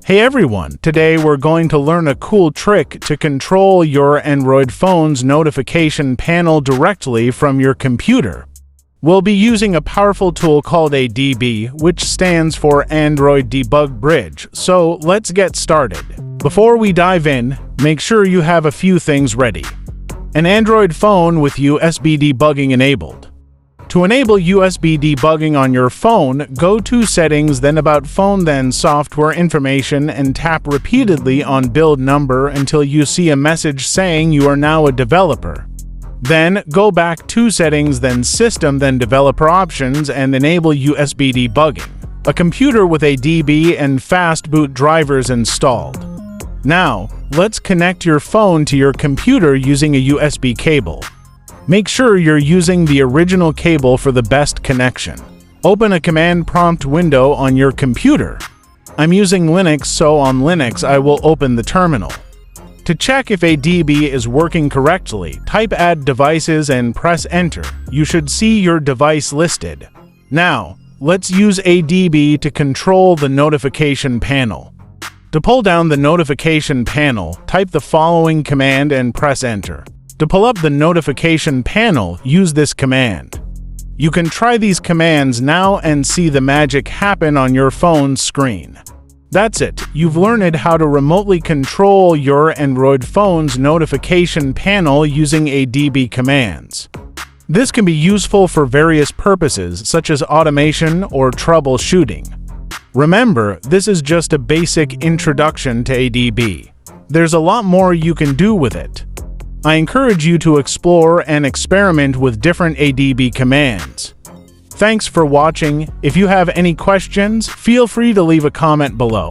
Hey everyone, today we're going to learn a cool trick to control your Android phone's notification panel directly from your computer. We'll be using a powerful tool called ADB, which stands for Android Debug Bridge, so let's get started. Before we dive in, make sure you have a few things ready. An Android phone with USB debugging enabled. To enable USB debugging on your phone, go to Settings, then About Phone, then Software Information, and tap repeatedly on Build Number until you see a message saying you are now a developer. Then go back to Settings, then System, then Developer Options, and enable USB debugging. A computer with ADB and fast boot drivers installed. Now, let's connect your phone to your computer using a USB cable. Make sure you're using the original cable for the best connection. Open a command prompt window on your computer. I'm using Linux, so on Linux I will open the terminal. To check if ADB is working correctly, type Add Devices and press Enter. You should see your device listed. Now, let's use ADB to control the notification panel. To pull down the notification panel, type the following command and press Enter. To pull up the notification panel, use this command. You can try these commands now and see the magic happen on your phone's screen. That's it, you've learned how to remotely control your Android phone's notification panel using ADB commands. This can be useful for various purposes, such as automation or troubleshooting. Remember, this is just a basic introduction to ADB. There's a lot more you can do with it. I encourage you to explore and experiment with different ADB commands. Thanks for watching. If you have any questions, feel free to leave a comment below.